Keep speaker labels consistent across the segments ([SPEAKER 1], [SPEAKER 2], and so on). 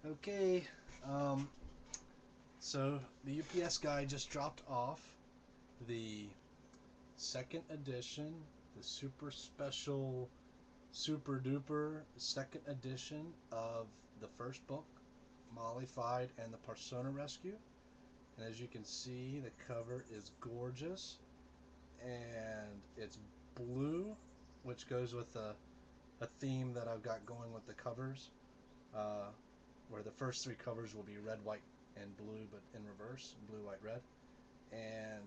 [SPEAKER 1] Okay, um, so the UPS guy just dropped off the second edition, the super special, super duper second edition of the first book, Molly, Fyde, and the Parsona Rescue. And as you can see, the cover is gorgeous, and it's blue, which goes with a theme that I've got going with the covers. Uh, where the first three covers will be red, white, and blue, but in reverse, blue, white, red. And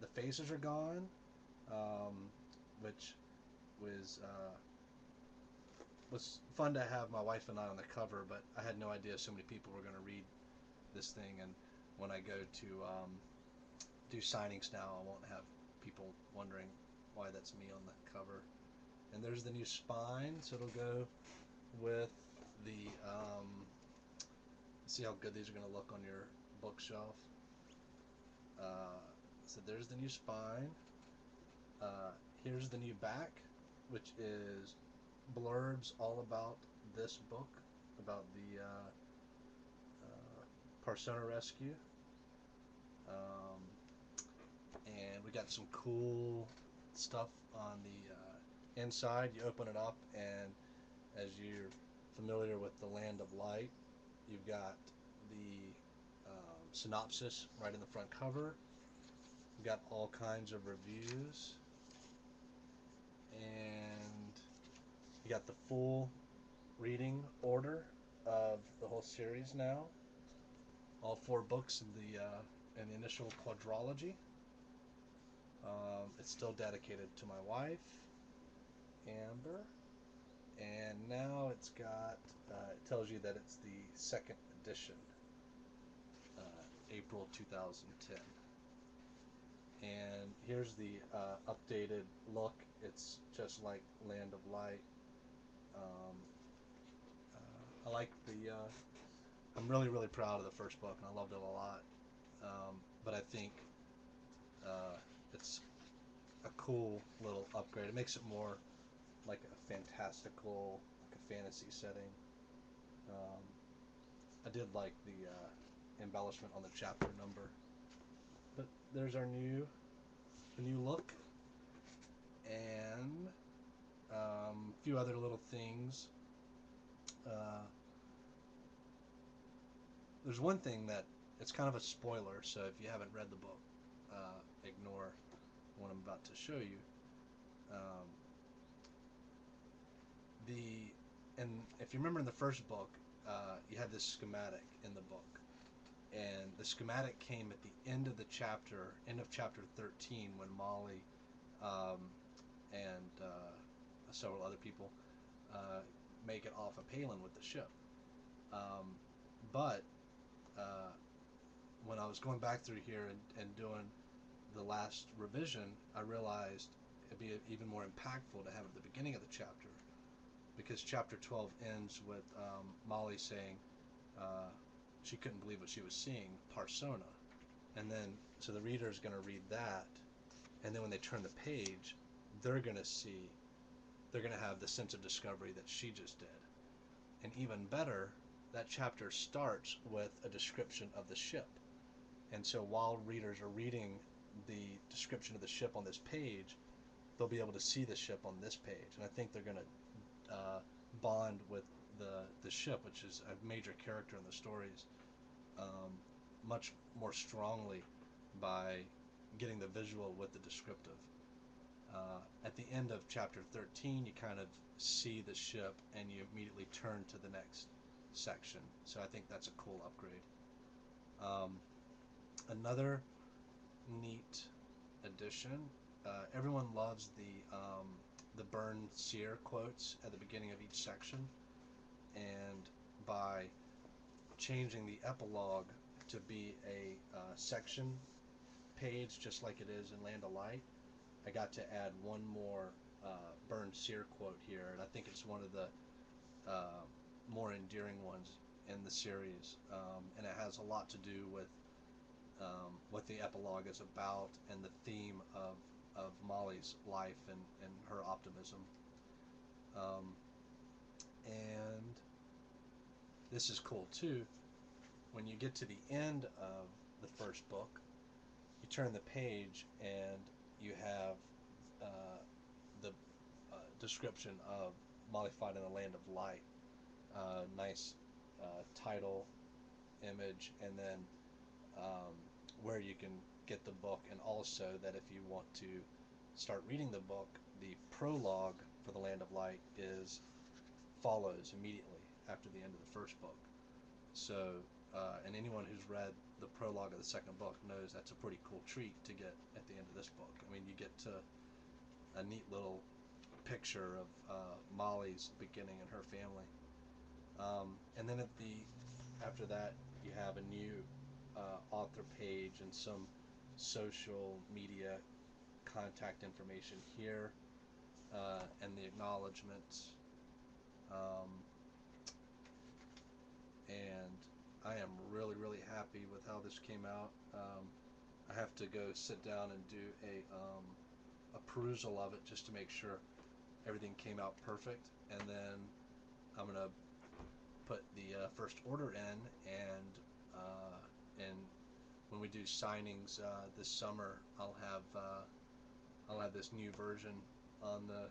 [SPEAKER 1] the faces are gone, um, which was was fun to have my wife and I on the cover, but I had no idea so many people were going to read this thing. And when I go to do signings now, I won't have people wondering why that's me on the cover. And there's the new spine, so it'll go with the see how good these are going to look on your bookshelf. Uh, so there's the new spine. Here's the new back, which is blurbs all about this book, about the Parsona Rescue. Um, and we got some cool stuff on the inside. You open it up, and as you're familiar with the Land of Light, you've got the synopsis right in the front cover. We've got all kinds of reviews, and you got the full reading order of the whole series now. All four books in the initial quadrology. It's still dedicated to my wife, Amber, and now it tells you that it's the second edition, uh, April 2010. And here's the updated look. It's just like Land of Light. Um, I like the. I'm really proud of the first book, and I loved it a lot. But I think uh, it's a cool little upgrade. It makes it more like a fantastical, like a fantasy setting. Um, I did like the embellishment on the chapter number. But there's the new look, and a few other little things. Uh, there's one thing that it's kind of a spoiler, so if you haven't read the book, ignore what I'm about to show you. Um, the and if you remember in the first book, you had this schematic in the book, and the schematic came at the end of the chapter, end of chapter 13, when Molly um, and several other people uh, make it off of Palin with the ship. Um, but uh, when I was going back through here and doing the last revision, I realized it'd be even more impactful to have it at the beginning of the chapter, because chapter 12 ends with Molly saying uh, she couldn't believe what she was seeing, Parsona. And then, so the reader is going to read that, and then when they turn the page, they're going to see, they're going to have the sense of discovery that she just did. And even better, that chapter starts with a description of the ship. And so while readers are reading the description of the ship on this page, they'll be able to see the ship on this page. And I think they're going to bond with the ship, which is a major character in the stories, um, much more strongly by getting the visual with the descriptive. At the end of chapter 13, you kind of see the ship and you immediately turn to the next section. So I think that's a cool upgrade. Um, Another neat addition. Everyone loves the burn sear quotes at the beginning of each section, and by changing the epilogue to be a section page, just like it is in Land of Light, I got to add one more burn sear quote here, and I think it's one of the uh, more endearing ones in the series, and it has a lot to do with what the epilogue is about and the theme of Molly's life and her optimism. Um, and this is cool too. When you get to the end of the first book, you turn the page and you have the description of Molly Fyde in the Land of Light. Nice title, image, and then where you can get the book, and also that if you want to start reading the book, the prologue for the Land of Light follows immediately after the end of the first book. So, and anyone who's read the prologue of the second book knows that's a pretty cool treat to get at the end of this book. I mean, you get to a neat little picture of Molly's beginning and her family. And then after that, you have a new author page and some social media contact information here, and the acknowledgments. And I am really, really happy with how this came out. I have to go sit down and do a perusal of it just to make sure everything came out perfect, and then I'm gonna put the first order in, and when we do signings this summer, I'll have this new version on the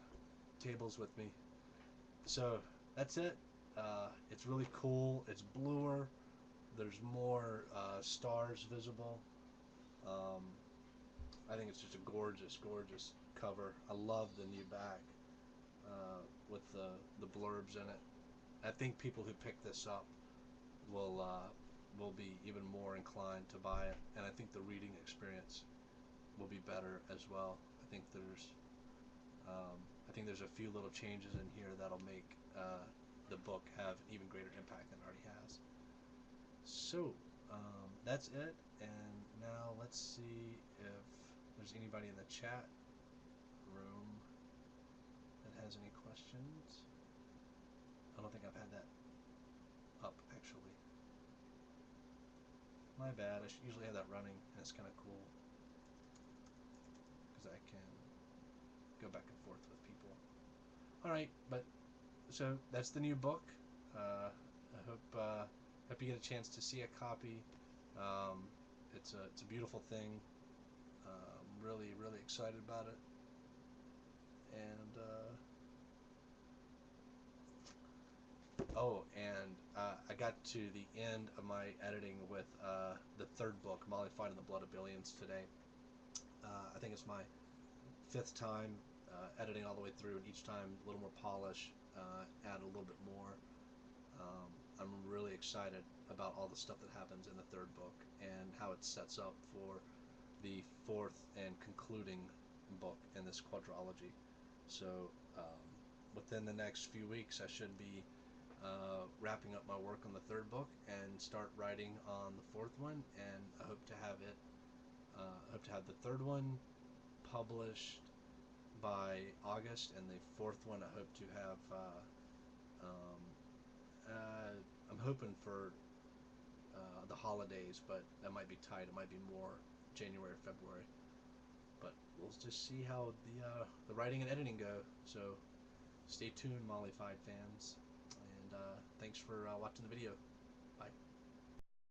[SPEAKER 1] tables with me. So that's it. It's really cool. It's bluer. There's more stars visible. I think it's just a gorgeous, gorgeous cover. I love the new back with the blurbs in it. I think people who pick this up will be even more inclined to buy it, and I think the reading experience will be better as well. I think there's a few little changes in here that'll make the book have even greater impact than it already has. So that's it, and now let's see if there's anybody in the chat room that has any questions. I don't think I've had that up, actually. My bad. I should usually have that running, and it's kind of cool because I can go back and forth with people. Alright, but so that's the new book. I hope you get a chance to see a copy. It's a beautiful thing. I'm really, really excited about it. And I got to the end of my editing with the third book, Molly Fyde and the Blood of Billions, today. I think it's my 5th time editing all the way through, and each time a little more polish, add a little bit more. I'm really excited about all the stuff that happens in the third book and how it sets up for the 4th and concluding book in this quadrilogy. So within the next few weeks, I should be wrapping up my work on the 3rd book and start writing on the 4th one, and I hope to have the 3rd one published by August, and the 4th one I hope to have I'm hoping for the holidays, but that might be tight. It might be more January or February, but we'll just see how the writing and editing go. So stay tuned, Molly Fyde fans, and thanks for watching the video.